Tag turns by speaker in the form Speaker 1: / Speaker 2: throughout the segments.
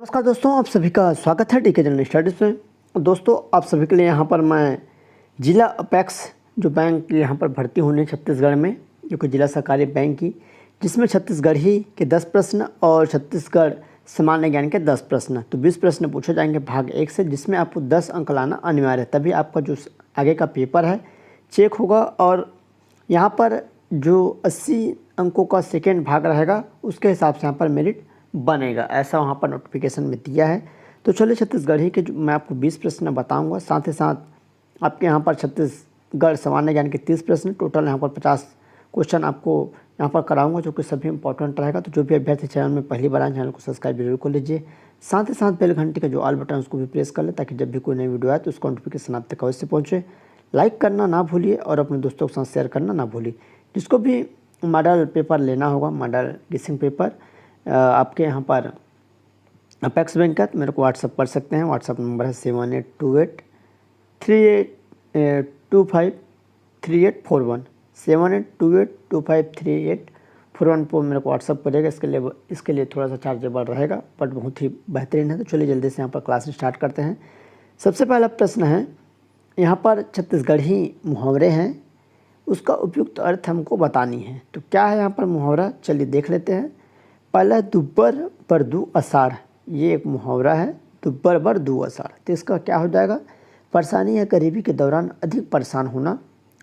Speaker 1: नमस्कार दोस्तों, आप सभी का स्वागत है टीके जनरल स्टडीज़ में। दोस्तों, आप सभी के लिए यहाँ पर मैं जिला अपेक्स जो बैंक यहाँ पर भर्ती होने छत्तीसगढ़ में, जो कि जिला सहकारी बैंक की, जिसमें छत्तीसगढ़ ही के 10 प्रश्न और छत्तीसगढ़ सामान्य ज्ञान के 10 प्रश्न, तो 20 प्रश्न पूछे जाएंगे भाग 1 से, जिसमें आपको 10 अंक लाना अनिवार्य है, तभी आपका जो आगे का पेपर है चेक होगा। और यहाँ पर जो 80 अंकों का सेकेंड भाग रहेगा उसके हिसाब से यहाँ पर मेरिट बनेगा, ऐसा वहाँ पर नोटिफिकेशन में दिया है। तो चलिए छत्तीसगढ़ ही के जो मैं आपको 20 प्रश्न बताऊंगा, साथ ही साथ आपके यहाँ पर छत्तीसगढ़ सामान्य ज्ञान के 30 प्रश्न, टोटल यहाँ पर 50 क्वेश्चन आपको यहाँ पर कराऊंगा, जो कि सभी इंपॉर्टेंट रहेगा। तो जो भी अभ्यर्थी चैनल में पहली बार आए, चैनल को सब्सक्राइब जरूर कर लीजिए, साथ ही साथ बेल घंटे का जो ऑल बटन उसको भी प्रेस कर ले, ताकि जब भी कोई नई वीडियो आए तो उसका नोटिफिकेशन आप तक अवश्य पहुँचे। लाइक करना ना भूलिए और अपने दोस्तों के साथ शेयर करना ना भूलिए। जिसको भी मॉडल पेपर लेना होगा, मॉडल गेसिंग पेपर, आपके यहाँ पर अपेक्स बैंक का, तो मेरे को व्हाट्सअप कर सकते हैं। व्हाट्सअप नंबर है 782838253841 7828253841 पर मेरे को व्हाट्सअप करेगा। इसके लिए थोड़ा सा चार्जेबल रहेगा, बट बहुत ही बेहतरीन है। तो चलिए जल्दी से यहाँ पर क्लास स्टार्ट करते हैं। सबसे पहला प्रश्न है, यहाँ पर छत्तीसगढ़ी मुहावरे हैं, उसका उपयुक्त अर्थ हमको बतानी है। तो क्या है यहाँ पर मुहावरा, चलिए देख लेते हैं। पहला, दुब्बर पर दू अषाढ़, ये एक मुहावरा है, दुब्बर पर दू अषाढ़। तो इसका क्या हो जाएगा, परेशानी या गरीबी के दौरान अधिक परेशान होना।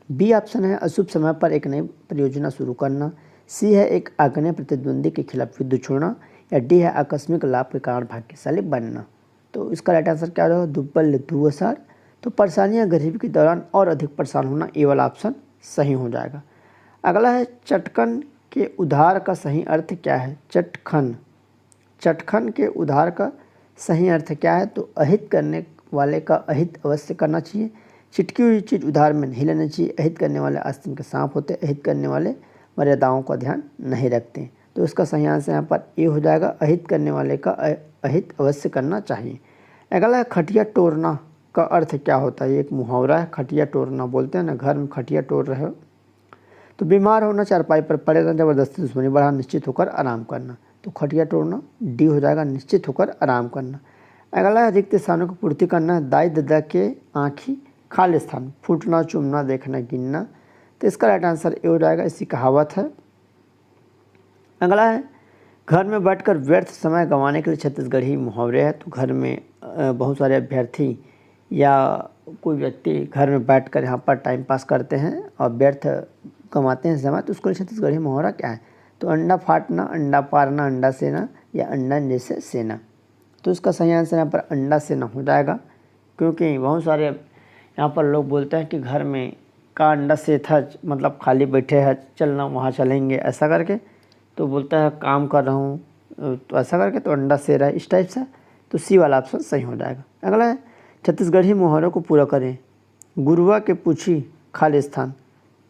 Speaker 1: बी ऑप्शन है, अशुभ समय पर एक नई परियोजना शुरू करना। सी है, एक आग्नेय प्रतिद्वंदी के खिलाफ युद्ध छोड़ना। या डी है, आकस्मिक लाभ के कारण भाग्यशाली बनना। तो इसका राइट आंसर क्या होगा, दुब्बर दू अषाढ़। तो परेशानी या गरीबी के दौरान और अधिक परेशान होना, ये वाला ऑप्शन सही हो जाएगा। अगला है, चटकन के उधार का सही अर्थ क्या है। चटखन के उधार का सही अर्थ क्या है, तो अहित करने वाले का अहित अवश्य करना चाहिए। चिटकी हुई चीज़ उधार में नहीं लेना चाहिए। अहित करने वाले आस्तीन के सांप होते, अहित करने वाले मर्यादाओं का ध्यान नहीं रखते। तो इसका सही आंसर यहाँ पर ये हो जाएगा, अहित करने वाले का अहित अवश्य करना चाहिए। अगला है, खटिया टोरना का अर्थ क्या होता है। ये एक मुहावरा है, खटिया टोरना बोलते हैं ना, घर में खटिया टोर रहे हो। तो बीमार होना, चारपाई पर पड़े रहना, ज़बरदस्ती दुश्मनी बढ़ाना, निश्चित होकर आराम करना। तो खटिया तोड़ना डी हो जाएगा, निश्चित होकर आराम करना। अगला है, अधिक स्थानों की पूर्ति करना, दाई ददा के आँखी खाली स्थान, फूटना, चूमना, देखना, गिनना। तो इसका राइट आंसर ए हो जाएगा, इसी कहावत है। अगला है, घर में बैठकर व्यर्थ समय गंवाने के लिए छत्तीसगढ़ी मुहावरे है। तो घर में बहुत सारे अभ्यर्थी या कोई व्यक्ति घर में बैठकर यहाँ पर टाइम पास करते हैं और व्यर्थ कमाते हैं समय, तो उसको छत्तीसगढ़ी मुहावरा क्या है। तो अंडा फाटना, अंडा पारना, अंडा सेना, या अंडा जैसे सेना। तो इसका सही आंसर यहाँ पर अंडा सेना हो जाएगा, क्योंकि बहुत सारे यहाँ पर लोग बोलते हैं कि घर में का अंडा से था, मतलब खाली बैठे हैं, चलना वहाँ चलेंगे ऐसा करके, तो बोलता है काम कर रहा हूँ, तो ऐसा करके, तो अंडा से रहा है, इस टाइप से। तो सी वाला ऑप्शन सही हो जाएगा। अगला है, छत्तीसगढ़ी मुहावरों को पूरा करें। गुरुआ के पूछी खाली स्थान।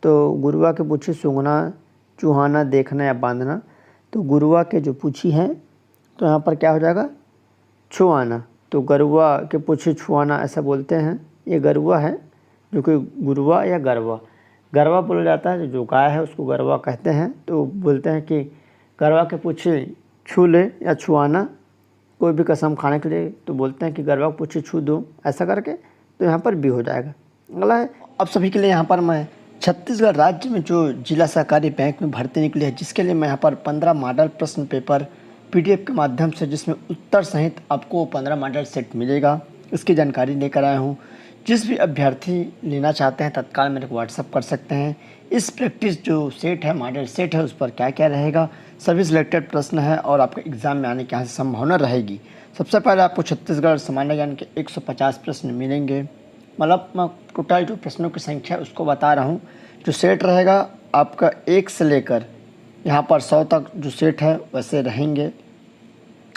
Speaker 1: तो गुरुआ के पूछी सूंघना, चूहाना, देखना या बांधना। तो गुरुआ के जो पूछी है, तो यहाँ पर क्या हो जाएगा, छुआना। तो गरुआ के पूछी छुआना ऐसा बोलते हैं, ये गरुआ है, जो कि गुरुआ या गरवा बोला जाता है। जो गाय है उसको गरवा कहते हैं। तो बोलते हैं कि गरवा के पूछी छू ले या छुआना, कोई भी कसम खाने के लिए, तो बोलते हैं कि गरवा को पूछी छू दो, ऐसा करके। तो यहाँ पर बी हो जाएगा। अगला है, अब सभी के लिए यहाँ पर मैं छत्तीसगढ़ राज्य में जो जिला सहकारी बैंक में भर्ती निकली है, जिसके लिए मैं यहाँ पर 15 मॉडल प्रश्न पेपर PDF के माध्यम से, जिसमें उत्तर सहित आपको 15 मॉडल सेट मिलेगा, इसकी जानकारी लेकर आया हूँ। जिस भी अभ्यर्थी लेना चाहते हैं तत्काल मेरे को व्हाट्सअप कर सकते हैं। इस प्रैक्टिस जो सेट है, मॉडल सेट है, उस पर क्या क्या रहेगा, सभी सिलेक्टेड प्रश्न है और आपके एग्ज़ाम में आने की यहाँ से संभावना रहेगी। सबसे पहले आपको छत्तीसगढ़ सामान्य ज्ञान के 150 प्रश्न मिलेंगे, मतलब मैं टोटल जो प्रश्नों की संख्या उसको बता रहा हूँ। जो सेट रहेगा आपका 1 से लेकर यहाँ पर 100 तक जो सेट है वैसे रहेंगे,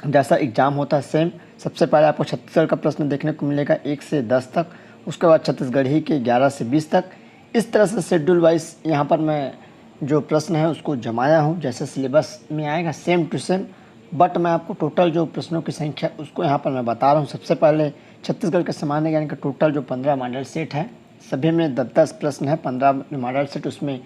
Speaker 1: जैसा एग्ज़ाम होता है सेम। सबसे पहले आपको छत्तीसगढ़ का प्रश्न देखने को मिलेगा 1 से 10 तक, उसके बाद छत्तीसगढ़ी के 11 से 20 तक। इस तरह से शेड्यूल वाइज यहाँ पर मैं जो प्रश्न है उसको जमाया हूँ, जैसे सिलेबस में आएगा सेम टू सेम, बट मैं आपको टोटल जो प्रश्नों की संख्या उसको यहाँ पर मैं बता रहा हूँ। सबसे पहले छत्तीसगढ़ के सामान्य ज्ञान का टोटल जो 15 मॉडल सेट है, सभी में 10-10 प्रश्न है। 15 मॉडल सेट, उसमें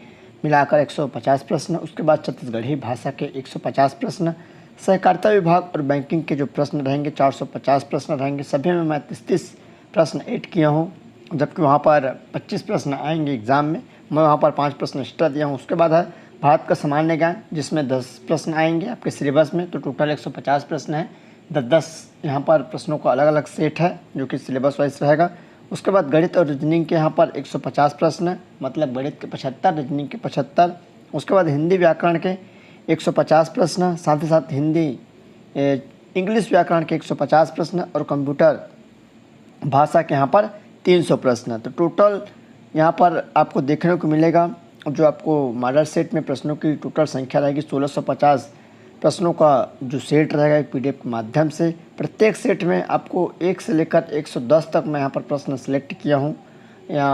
Speaker 1: मिलाकर 150 प्रश्न। उसके बाद छत्तीसगढ़ी भाषा के 150 प्रश्न, सहकारिता विभाग और बैंकिंग के जो प्रश्न रहेंगे 450 प्रश्न रहेंगे। सभी में मैं 30 प्रश्न ऐड किया हूँ, जबकि वहाँ पर 25 प्रश्न आएंगे एग्ज़ाम में। मैं वहाँ पर 5 प्रश्न एक्स्ट्रा दिया हूँ। उसके बाद है भारत का सामान्य ज्ञान, जिसमें 10 प्रश्न आएंगे आपके सिलेबस में, तो टोटल 150 प्रश्न है। 10-10 यहाँ पर प्रश्नों का अलग अलग सेट है जो कि सिलेबस वाइज रहेगा। उसके बाद गणित और रीजनिंग के यहाँ पर 150 प्रश्न है, मतलब गणित के 75, रीजनिंग के 75। उसके बाद हिंदी व्याकरण के 150 प्रश्न, साथ ही साथ हिंदी इंग्लिश व्याकरण के 150 प्रश्न और कंप्यूटर भाषा के यहाँ पर 300 प्रश्न। तो टोटल यहाँ पर आपको देखने को मिलेगा, जो आपको मॉडल सेट में प्रश्नों की टोटल संख्या रहेगी 1650 प्रश्नों का जो सेट रहेगा एक PDF के माध्यम से। प्रत्येक सेट में आपको 1 से लेकर 110 तक मैं यहाँ पर प्रश्न सेलेक्ट किया हूँ। या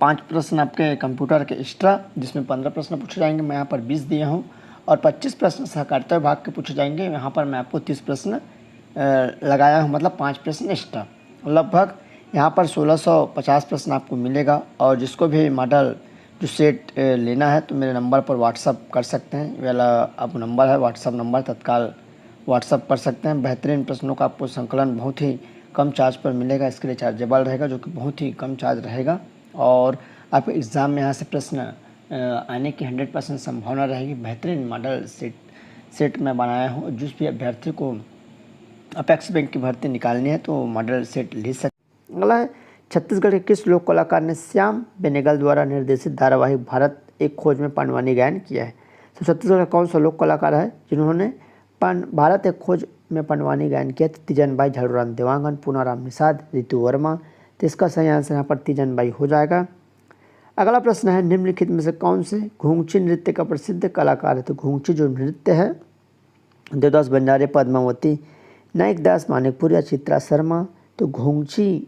Speaker 1: 5 प्रश्न आपके कंप्यूटर के एक्स्ट्रा, जिसमें 15 प्रश्न पूछे जाएंगे, मैं यहाँ पर 20 दिया हूँ। और 25 प्रश्न सहकारिता विभाग के पूछे जाएंगे, यहाँ पर मैं आपको 30 प्रश्न लगाया हूँ, मतलब 5 प्रश्न एक्स्ट्रा। लगभग यहाँ पर 1650 प्रश्न आपको मिलेगा। और जिसको भी मॉडल जो सेट लेना है तो मेरे नंबर पर व्हाट्सअप कर सकते हैं। वाला आप नंबर है व्हाट्सअप नंबर, तत्काल व्हाट्सअप कर सकते हैं। बेहतरीन प्रश्नों का आपको संकलन बहुत ही कम चार्ज पर मिलेगा, इसके लिए चार्जेबल रहेगा, जो कि बहुत ही कम चार्ज रहेगा। और आपके एग्ज़ाम में यहाँ से प्रश्न आने की 100% संभावना रहेगी। बेहतरीन मॉडल सेट मैं बनाया हूँ। जिस भी अभ्यर्थी को अपेक्स बैंक की भर्ती निकालनी है तो मॉडल सेट ले सकते। अगला है, छत्तीसगढ़ के किस लोक कलाकार ने श्याम बेनेगल द्वारा निर्देशित धारावाहिक भारत एक खोज में पांडवानी गायन किया है? तो छत्तीसगढ़ का कौन सा लोक कलाकार है जिन्होंने भारत एक खोज में पांडवानी गायन किया? तीजन बाई, झाड़ूराम देवांगन, पूनाराम निषाद, रितु वर्मा। तो इसका सही आंसर यहाँ पर तीजन बाई हो जाएगा। अगला प्रश्न है, निम्नलिखित में से कौन से घुंगची नृत्य का प्रसिद्ध कलाकार है? तो घुंगची जो नृत्य है, देवदास बंजारे, पद्मावती, नायक दास मानिकपुर या चित्रा शर्मा। तो घुंगची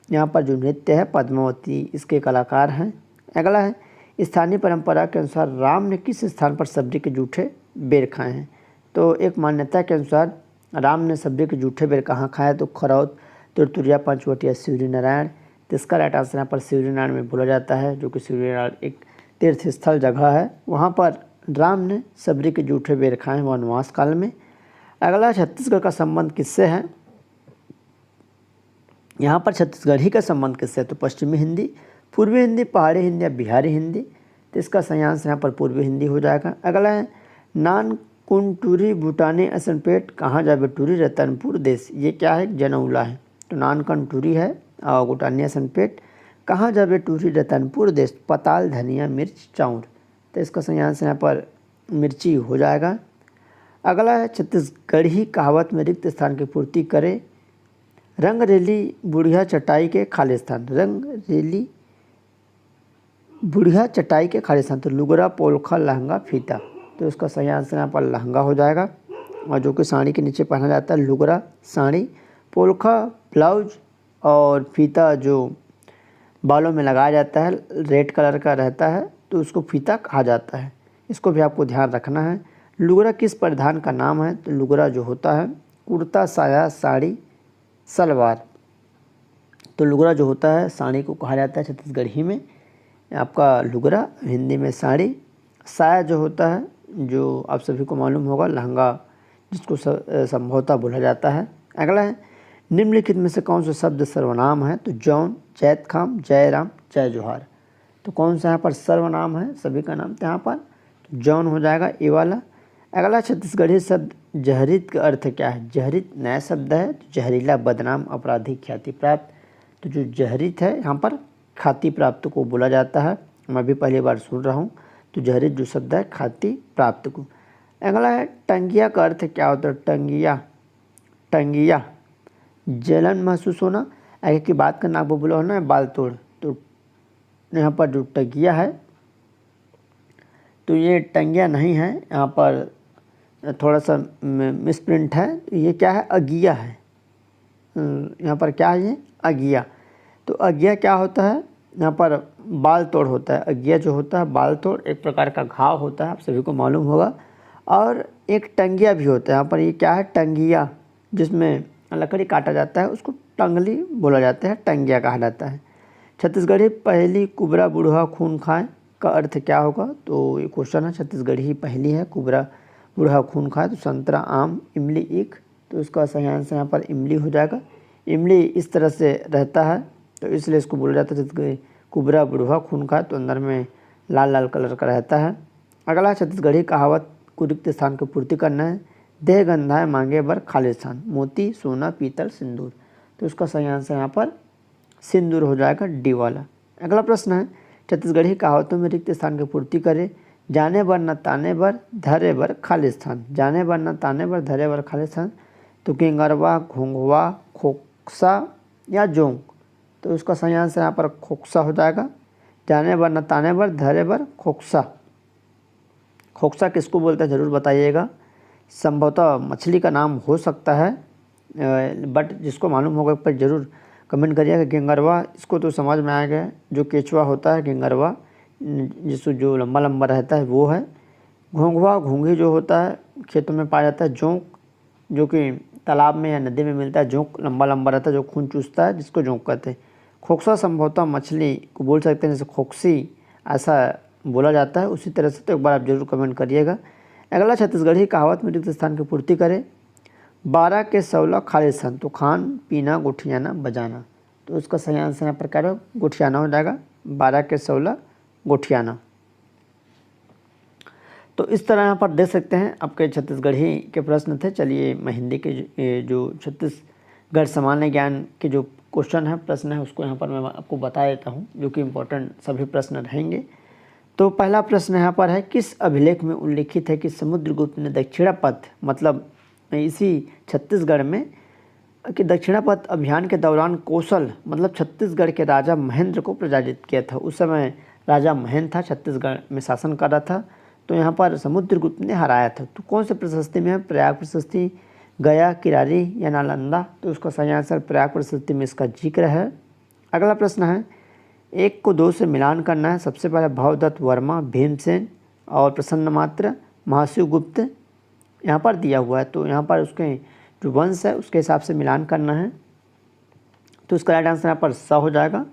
Speaker 1: यहाँ पर जो नृत्य है पद्मावती इसके कलाकार हैं। अगला है, स्थानीय परंपरा के अनुसार राम ने किस स्थान पर सब्जी के जूठे बेर खाए हैं? तो एक मान्यता के अनुसार राम ने सब्जी के जूठे बेर कहाँ खाए? तो खरौद, तुरतुरिया, पंचवटी, शिवरी नारायण। तो इसका राइट आंसर यहाँ पर शिवरी नारायण में बोला जाता है, जो कि शिवरी नारायण एक तीर्थ स्थल जगह है। वहाँ पर राम ने सब्जी के जूठे बेर खाए हैं वनवास काल में। अगला, छत्तीसगढ़ का संबंध किससे है? यहाँ पर छत्तीसगढ़ी का संबंध किससे है? तो पश्चिमी हिंदी, पूर्वी हिंदी, पहाड़ी हिंदी या बिहारी हिंदी। तो इसका सही आंसर यहाँ पर पूर्वी हिंदी हो जाएगा। अगला है, नान कुंटूरी भूटानी असनपेट कहाँ जाबे टूरी रतनपुर देश। ये क्या है? जनौला है। तो नान कंटूरी है और गुटानी असनपेट कहाँ जाबे टूरी रतनपुर देश, पताल, धनिया, मिर्च, चाउर। तो इसका सही आंसर यहाँ पर मिर्ची हो जाएगा। अगला है, छत्तीसगढ़ी कहावत में रिक्त स्थान की पूर्ति करे। रंग रेली बुढ़िया चटाई के खालिस्तान, रंग रेली बुढ़िया चटाई के खालिस्तान। तो लुगरा, पोलखा, लहंगा, फीता। तो इसका सही आंसर यहाँ पर लहंगा हो जाएगा, और जो कि साड़ी के नीचे पहना जाता है। लुगरा साड़ी, पोलखा ब्लाउज, और फीता जो बालों में लगाया जाता है, रेड कलर का रहता है, तो उसको फीता कहा जाता है। इसको भी आपको ध्यान रखना है। लुगरा किस परिधान का नाम है? तो लुगरा जो होता है कुर्ता, साया, साड़ी, सलवार। तो लुगरा जो होता है साड़ी को कहा जाता है छत्तीसगढ़ी में आपका लुगरा, हिंदी में साड़ी। साया जो होता है, जो आप सभी को मालूम होगा, लहंगा, जिसको संभवतः बोला जाता है। अगला है, निम्नलिखित में से कौन सा शब्द सर्वनाम है? तो जौन, जैत खाम, जयराम, जय जोहार। तो कौन सा यहाँ पर सर्वनाम है सभी का नाम? तो यहाँ पर जौन हो जाएगा, ये वाला। अगला, छत्तीसगढ़ी शब्द जहरीत का अर्थ क्या है? जहरीत नया शब्द है, जहरीला, बदनाम, अपराधी, ख्याति प्राप्त। तो जो जहरीत है यहाँ पर ख्याति प्राप्त को बोला जाता है। मैं भी पहली बार सुन रहा हूँ। तो जहरीत जो शब्द है ख्याति प्राप्त को। अगला है, टंगिया का अर्थ क्या होता है? टंगिया, टंगिया जलन महसूस होना, आगे की बात करना, आपको बोला होना है बाल तोड़। तो यहाँ पर जो टंगिया है तो ये टंगिया नहीं है, यहाँ पर थोड़ा सा मिसप्रिंट है। ये क्या है? अगिया है। यहाँ पर क्या है? ये अगिया। तो अगिया क्या होता है? यहाँ पर बाल तोड़ होता है। अगिया जो होता है बाल तोड़, एक प्रकार का घाव होता है, आप सभी को मालूम होगा। और एक टंगिया भी होता है। यहाँ पर ये क्या है? टंगिया, जिसमें लकड़ी काटा जाता है, उसको टंगली बोला जाता है, टंगिया कहा जाता है। छत्तीसगढ़ी पहली कुबरा बूढ़ा खून खाए का अर्थ क्या होगा? तो ये क्वेश्चन है, छत्तीसगढ़ी पहली है, कुबरा बूढ़ा खून खाए तो संतरा, आम, इमली, ईख, तो इसका सही आंसर यहाँ पर इमली हो जाएगा। इमली इस तरह से रहता है तो इसलिए इसको बोला जाता है जैसे कुबरा बूढ़ा खून खाए तो अंदर में लाल लाल कलर का रहता है। अगला छत्तीसगढ़ी कहावत को रिक्त स्थान की पूर्ति करना है। देह गंधाए मांगे बर खाली स्थान, मोती, सोना, पीतल, सिंदूर, तो इसका सही आंसर यहाँ पर सिंदूर हो जाएगा, डी वाला। अगला प्रश्न है छत्तीसगढ़ी कहावतों में रिक्त स्थान की पूर्ति करें। जाने बर न ताने बर, धरे बर खाली स्थान, जाने बर न ताने बर, धरे बर खाली स्थान, तो किंगरवा, घोंघवा, खोक्सा या जोंक, तो इसका सही आंसर यहाँ पर खोक्सा हो जाएगा। जाने बर न ताने बर, धरे बर खोक्सा। खोक्सा किसको बोलते हैं ज़रूर बताइएगा। संभवतः मछली का नाम हो सकता है, बट जिसको मालूम होगा पर ज़रूर कमेंट करिएगा। गेंगरवा इसको तो समझ में आ गया, जो केचुआ होता है गेंगरवा, जिसको जो लंबा लंबा रहता है वो है। घोंघवा, घोंघी जो होता है खेतों में पाया जाता है। जोंक जो कि तालाब में या नदी में मिलता है, जोंक लंबा लंबा रहता है जो खून चूसता है, जिसको जोंक कहते हैं। खोक्सा संभवतः मछली को बोल सकते हैं, जैसे खोक्सी ऐसा बोला जाता है, उसी तरह से तो एक बार आप जरूर कमेंट करिएगा। अगला छत्तीसगढ़ी कहावत में रिक्त स्थान की पूर्ति करें। 12 के 16 खाली स्थान, तो खान पीना, गुठियाना, बजाना, तो उसका सही आंसर यहाँ पर क्या होगा, गुठियाना हो जाएगा। 12 के 16 गुठियाना। तो इस तरह यहाँ पर देख सकते हैं आपके छत्तीसगढ़ी के प्रश्न थे। चलिए मैं हिंदी के जो छत्तीसगढ़ सामान्य ज्ञान के जो क्वेश्चन है, प्रश्न है, उसको यहाँ पर मैं आपको बता देता हूँ, जो कि इम्पोर्टेंट सभी प्रश्न रहेंगे। तो पहला प्रश्न यहाँ पर है, किस अभिलेख में उल्लिखित है कि समुद्रगुप्त ने दक्षिणापथ, मतलब इसी छत्तीसगढ़ में कि दक्षिणापथ अभियान के दौरान कौशल, मतलब छत्तीसगढ़ के राजा महेंद्र को पराजित किया था। उस समय राजा महेंद्र था, छत्तीसगढ़ में शासन कर रहा था, तो यहाँ पर समुद्रगुप्त ने हराया था। तो कौन से प्रशस्ति में है, प्रयाग प्रशस्ति, गया, किरारी या नालंदा, तो उसका सही आंसर प्रयाग प्रशस्ति में इसका जिक्र है। अगला प्रश्न है, 1 को 2 से मिलान करना है। सबसे पहले भवदत्त वर्मा, भीमसेन और प्रसन्नमात्र, महाशिवगुप्त यहाँ पर दिया हुआ है, तो यहाँ पर उसके जो वंश है उसके हिसाब से मिलान करना है, तो उसका राइट आंसर यहाँ पर स हो जाएगा।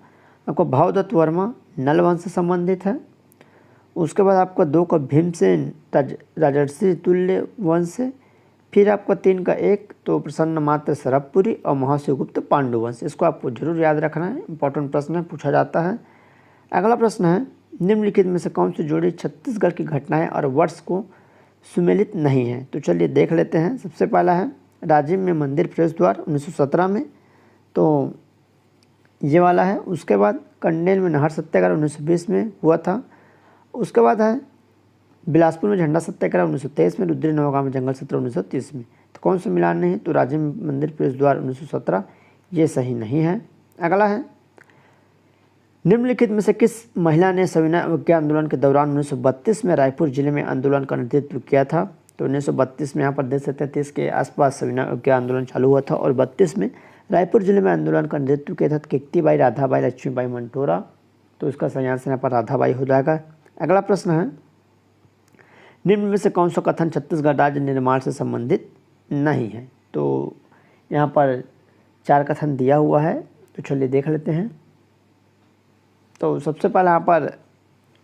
Speaker 1: आपको भवदत्त वर्मा नल वंश से संबंधित है। उसके बाद आपका 2 का भीमसेन राजर्षि तुल्य वंश से, फिर आपका 3 का 1 तो प्रसन्नमात्र सरबपुरी और महाशिवगुप्त पांडु वंश। इसको आपको जरूर याद रखना है, इंपॉर्टेंट प्रश्न है, पूछा जाता है। अगला प्रश्न है, निम्नलिखित में से कौन सी जोड़ी छत्तीसगढ़ की घटनाएं और वर्ष को सुमेलित नहीं है, तो चलिए देख लेते हैं। सबसे पहला है राजिम में मंदिर प्रवेश द्वार 1917 में, तो ये वाला है। उसके बाद कंडेल में नहर सत्याग्रह 1920 में हुआ था। उसके बाद है बिलासपुर में झंडा सत्याग्रह 1923 में, रुद्री नवगांव में जंगल सत्र 1930 में, तो कौन सा मिलान नहीं है, तो राजिम मंदिर प्रवेश द्वार 1917, ये सही नहीं है। अगला है, निम्नलिखित में से किस महिला ने सविनय अवज्ञा आंदोलन के दौरान 1932 में रायपुर जिले में आंदोलन का नेतृत्व किया था, तो 1932 में यहाँ पर देख सकते हैं 30 के आसपास सविनय अवज्ञा आंदोलन चालू हुआ था और 32 में रायपुर जिले में आंदोलन का नेतृत्व किया था किक्तीबाई, राधाबाई, लक्ष्मीबाई मंटोरा, तो इसका सही आंसर यहाँ पर राधाबाई हो जाएगा। अगला प्रश्न है, निम्न में से कौन सा कथन छत्तीसगढ़ राज्य निर्माण से संबंधित नहीं है, तो यहाँ पर 4 कथन दिया हुआ है, तो चलिए देख लेते हैं। तो सबसे पहले यहाँ पर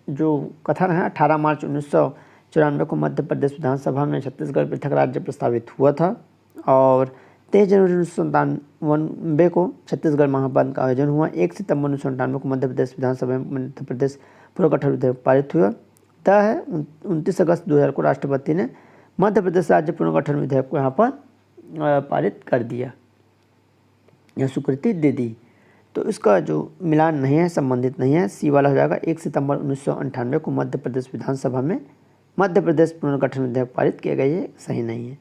Speaker 1: जो कथन है, 18 मार्च 1994 को मध्य प्रदेश विधानसभा में छत्तीसगढ़ पृथक राज्य प्रस्तावित हुआ था और 23 जनवरी 1997 को छत्तीसगढ़ महाबंद का आयोजन हुआ। 1 सितंबर 1998 को मध्य प्रदेश विधानसभा में मध्य प्रदेश पुनर्गठन विधेयक पारित हुआ। तय है 29 अगस्त 2000 को राष्ट्रपति ने मध्य प्रदेश राज्य पुनर्गठन विधेयक को यहाँ पर पारित कर दिया या स्वीकृति दे दी, तो इसका जो मिलान नहीं है, संबंधित नहीं है, सी वाला हो जाएगा। 1 सितंबर 1998 को मध्य प्रदेश विधानसभा में मध्य प्रदेश पुनर्गठन विधेयक पारित किया गया, ये सही नहीं है।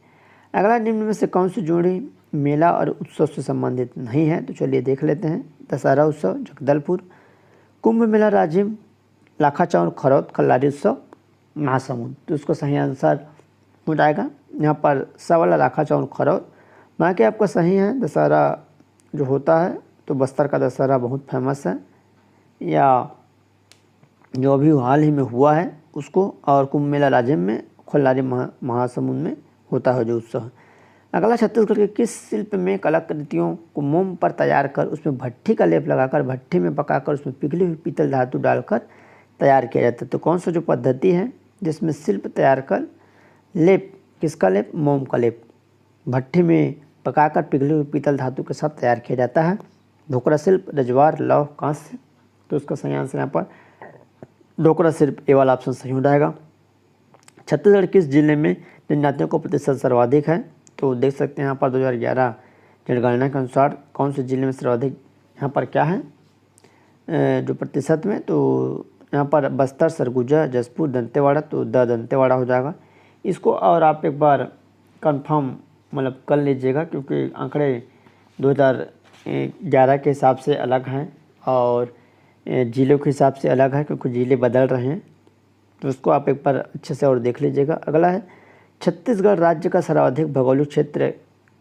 Speaker 1: अगला, निम्न में से कौन सी जोड़ी मेला और उत्सव से संबंधित नहीं है, तो चलिए देख लेते हैं। दशहरा उत्सव जगदलपुर, कुंभ मेला राजिम, लाखाचौर खरौद खल्लारी उत्सव महासमुंद, तो इसको सही आंसर हो जाएगा यहाँ पर सवाल लाखाचौर खरौद। बाकी आपका सही है, दशहरा जो होता है तो बस्तर का दशहरा बहुत फेमस है, या जो अभी हाल ही में हुआ है उसको, और कुंभ मेला राजिम में, खल्लारी महासमुंद में होता है जो उत्सव। अगला, छत्तीसगढ़ के किस शिल्प में कलाकृतियों को मोम पर तैयार कर उसमें भट्ठी का लेप लगाकर भट्ठी में पकाकर उसमें पिघली हुई पीतल धातु डालकर तैयार किया जाता है, तो कौन सा जो पद्धति है जिसमें शिल्प तैयार कर लेप किसका लेप? मोम का लेप। भट्ठी में पकाकर पिघले हुए पीतल धातु के साथ तैयार किया जाता है। ढोकरा शिल्प, रजवार, लौह, कांस्य। तो उसका सही आंसर यहाँ पर ढोकरा शिल्प, ए वाला ऑप्शन सही हो जाएगा। छत्तीसगढ़ किस जिले में जनजातियों का प्रतिशत सर्वाधिक है? तो देख सकते हैं यहाँ पर 2011 जनगणना के अनुसार कौन से जिले में सर्वाधिक यहाँ पर क्या है जो प्रतिशत में, तो यहाँ पर बस्तर, सरगुजा, जसपुर, दंतेवाड़ा। तो दंतेवाड़ा हो जाएगा इसको। और आप एक बार कंफर्म मतलब कर लीजिएगा क्योंकि आंकड़े 2011 के हिसाब से अलग हैं और ज़िलों के हिसाब से अलग है क्योंकि ज़िले बदल रहे हैं। तो उसको आप एक बार अच्छे से और देख लीजिएगा। अगला है छत्तीसगढ़ राज्य का सर्वाधिक भौगोलिक क्षेत्र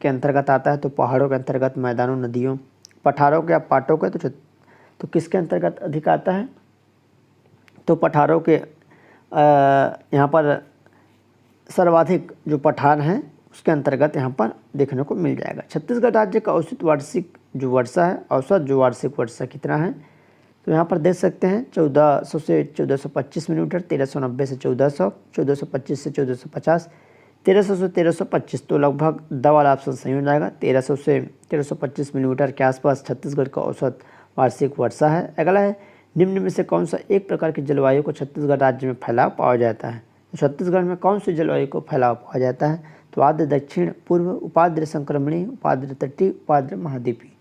Speaker 1: के अंतर्गत आता है? तो पहाड़ों के अंतर्गत, मैदानों, नदियों, पठारों के या पाटों के? तो किसके अंतर्गत अधिक आता है? तो पठारों के यहाँ पर सर्वाधिक जो पठार हैं उसके अंतर्गत यहाँ पर देखने को मिल जाएगा। छत्तीसगढ़ राज्य का औसत वार्षिक जो वर्षा है, औसत जो वार्षिक वर्षा कितना है? तो यहाँ पर देख सकते हैं 1400 से 1425 मिलीमीटर, 1390 से 1400, 1425 से 1450, 1300 से 1325। तो लगभग द वाला ऑप्शन सही हो जाएगा। 1300 से 1325 मिलीमीटर के आसपास छत्तीसगढ़ का औसत वार्षिक वर्षा है। अगला है निम्न में से कौन सा एक प्रकार की जलवायु को छत्तीसगढ़ राज्य में फैलाव पाया जाता है? तो छत्तीसगढ़ में कौन सी जलवायु को फैलाव पाया जाता है? तो आर्द्र दक्षिण पूर्व, उपाद्र संक्रमणीय, उपाद्र तटीय, उपाद्र महाद्वीपीय।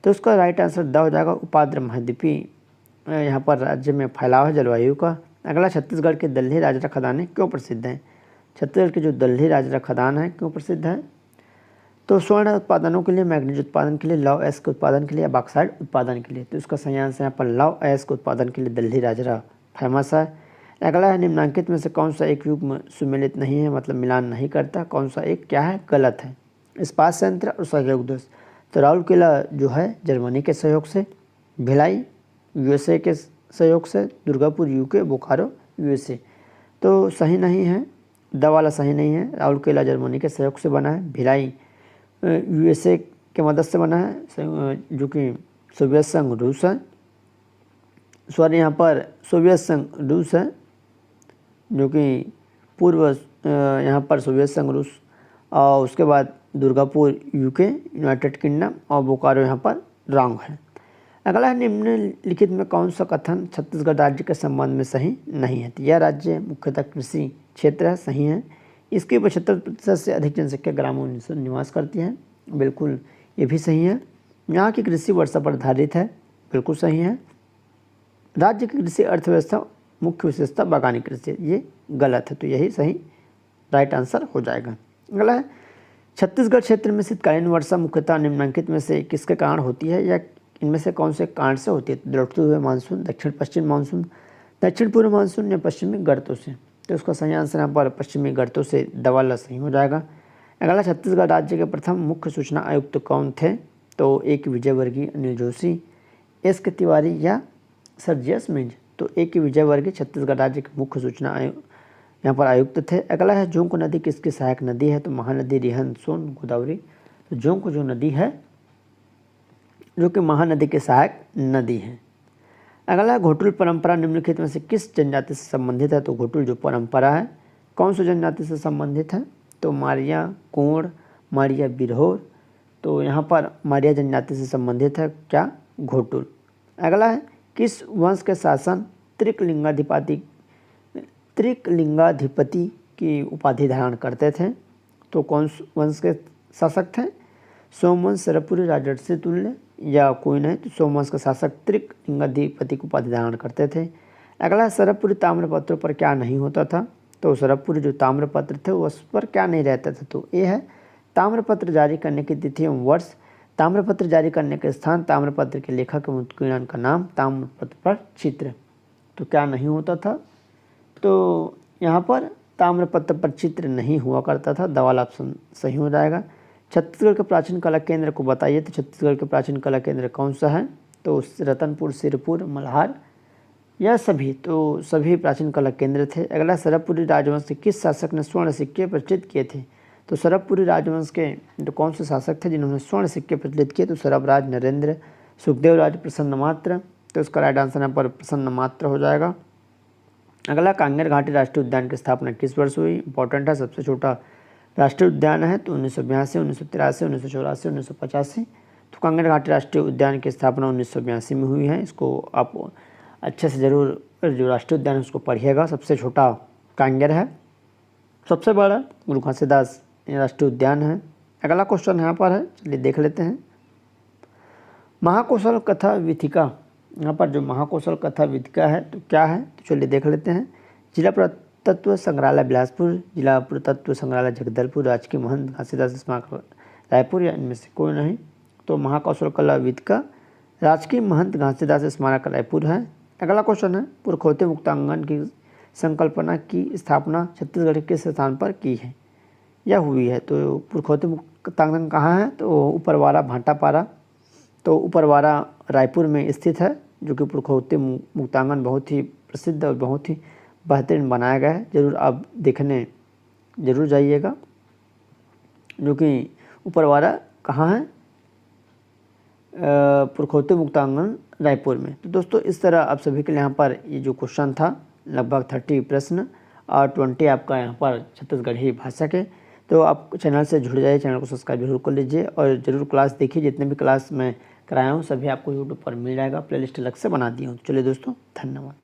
Speaker 1: तो उसका राइट आंसर द हो जाएगा, उपाद्र महाद्वीपीय यहाँ पर राज्य में फैलाव है जलवायु का। अगला छत्तीसगढ़ के दल्ही राजरा खदानें क्यों प्रसिद्ध हैं? छत्तीसगढ़ के जो दल्ही राजरा खदान है क्यों प्रसिद्ध है? तो स्वर्ण उत्पादनों के लिए, मैग्नीज उत्पादन के लिए, लौह अयस्क के उत्पादन के लिए या बॉक्साइट उत्पादन के लिए? तो इसका सही आंसर यहाँ पर लौह अयस्क उत्पादन के लिए दल्ही राजरा फेमस है। अगला है निम्नांकित में से कौन सा एक युग्म सुमेलित नहीं है, मतलब मिलान नहीं करता? कौन सा एक क्या है गलत है? इस्पात संयंत्र और सहयोग दोष। तो राउरकेला जो है जर्मनी के सहयोग से, भिलाई यूएसए के सहयोग से, दुर्गापुर यूके, बोकारो यूएसए। तो सही नहीं है, द वाला सही नहीं है। राउरकेला जर्मनी के सहयोग से बना है, भिलाई यूएसए के मदद से बना है जो कि सोवियत संघ रूस है। सॉरी यहाँ पर सोवियत संघ रूस है जो कि पूर्व यहाँ पर सोवियत संघ रूस, और उसके बाद दुर्गापुर यूके यूनाइटेड किंगडम, और बोकारो यहाँ पर रॉन्ग है। अगला है निम्नलिखित में कौन सा कथन छत्तीसगढ़ राज्य के संबंध में सही नहीं है? तो यह राज्य मुख्यतः कृषि क्षेत्र है, सही है। इसकी 75% से अधिक जनसंख्या ग्रामों में निवास करती है, बिल्कुल ये भी सही है। यहाँ की कृषि वर्षा पर आधारित है, बिल्कुल सही है। राज्य की कृषि अर्थव्यवस्था मुख्य विशेषता बागानी कृषि है, ये गलत है, तो यही सही राइट आंसर हो जाएगा। अगला है छत्तीसगढ़ क्षेत्र में शीतकालीन वर्षा मुख्यतः निम्नलिखित में से किसके कारण होती है या इनमें से कौन से कारण से होती है? तो लौटते हुए मानसून, दक्षिण पश्चिम मानसून, दक्षिण पूर्व मानसून या पश्चिमी गर्तों से? तो उसका सही आंसर यहाँ पर पश्चिमी गर्तों से द वाला सही हो जाएगा। अगला छत्तीसगढ़ राज्य के प्रथम मुख्य सूचना आयुक्त कौन थे? तो एक विजयवर्गीय, अनिल जोशी, एस के तिवारी या सर्जियस मिंज? तो एक विजयवर्गीय छत्तीसगढ़ राज्य के मुख्य सूचना यहाँ पर आयुक्त थे। अगला है जोंक नदी किसकी सहायक नदी है? तो महानदी, रिहंद, सोन, गोदावरी। तो जोंक जो नदी है जो कि महानदी के सहायक नदी है। अगला घोटुल परंपरा निम्नलिखित में से किस जनजाति से संबंधित है? तो घोटुल जो परंपरा है कौन सी जनजाति से संबंधित है? तो मारिया कोण, मारिया बिरहोर। तो यहाँ पर मारिया जनजाति से संबंधित है क्या? घोटुल। अगला है किस वंश के शासन त्रिकलिंगाधिपति की उपाधि धारण करते थे? तो कौन वंश के शासक थे? सोमवंश, सरपुरी, राजर्षि तुल्य या कोई नहीं? तो सोमवंश के शासक त्रिकलिंगाधिपति की उपाधि धारण करते थे। अगला सरपुरी ताम्रपत्रों पर क्या नहीं होता था? तो सरपुरी जो ताम्रपत्र थे उस पर क्या नहीं रहता था? तो ये है ताम्रपत्र जारी करने की तिथि एवं वर्ष, ताम्रपत्र जारी करने के स्थान, ताम्रपत्र के लेखक एवं उत्कीर्णन का नाम, ताम्रपत्र पर चित्र। तो क्या नहीं होता था? तो यहाँ पर ताम्रपत्र पर चित्र नहीं हुआ करता था, द वाला ऑप्शन सही हो जाएगा। छत्तीसगढ़ के प्राचीन कला केंद्र को बताइए। तो छत्तीसगढ़ के प्राचीन कला केंद्र कौन सा है? तो रतनपुर, सिरपुर, मल्हार या सभी? तो सभी प्राचीन कला केंद्र थे। अगला सरपुरी राजवंश के किस शासक ने स्वर्ण सिक्के प्रचलित किए थे? तो सरपुरी राजवंश के जो कौन से शासक थे जिन्होंने स्वर्ण सिक्के प्रचलित किए? तो सरबराज नरेंद्र, सुखदेव राज, प्रसन्न मात्र। तो इसका राइट आंसर यहाँ पर प्रसन्न मात्र हो जाएगा। अगला कांगेर घाटी राष्ट्रीय उद्यान की स्थापना किस वर्ष हुई? इंपॉर्टेंट है, सबसे छोटा राष्ट्रीय उद्यान है तो 1982, 1983, 1984, 1985। तो कांगेर घाटी राष्ट्रीय उद्यान की स्थापना 1982 में हुई है। इसको आप अच्छे से ज़रूर जो राष्ट्रीय उद्यान है उसको पढ़िएगा। सबसे छोटा कांगेर है, सबसे बड़ा गुरु घासीदास राष्ट्रीय उद्यान है। अगला क्वेश्चन यहाँ पर है, चलिए देख लेते हैं। महाकौशल कथा वीथिका, यहाँ पर जो महाकौशल कथा वीथिका है तो क्या है, तो चलिए देख लेते हैं। जिला पुरातत्व संग्रहालय बिलासपुर, जिला पुरातत्व संग्रहालय जगदलपुर, राजकीय महंत घासीदास स्मारक रायपुर या इनमें से कोई नहीं। तो महाकौशल कला वीथिका राजकीय महंत घासीदास स्मारक रायपुर है। अगला क्वेश्चन है, पुरखौती मुक्तांगन की संकल्पना की स्थापना छत्तीसगढ़ के स्थान पर की है या हुई है। तो पुरखौती मुक्तांगन कहाँ है, तो उपरवाड़ा भाटापारा। तो उपरवाड़ा रायपुर में स्थित है, जो कि पुरखौती मुक्तांगन बहुत ही प्रसिद्ध और बहुत ही बेहतरीन बनाया गया है। ज़रूर आप देखने ज़रूर जाइएगा, जो कि उपरवाड़ा कहाँ है, पुरखौती मुक्तांगन रायपुर में। तो दोस्तों इस तरह आप सभी के लिए यहाँ पर ये जो क्वेश्चन था लगभग 30 प्रश्न और 20 आपका यहाँ पर छत्तीसगढ़ी भाषा के। तो आप चैनल से जुड़ जाइए, चैनल को सब्सक्राइब जरूर कर लीजिए और ज़रूर क्लास देखिए। जितने भी क्लास मैं कराया हूँ सभी आपको यूट्यूब पर मिल जाएगा, प्लेलिस्ट अलग से बना दी हूँ। चलिए दोस्तों, धन्यवाद।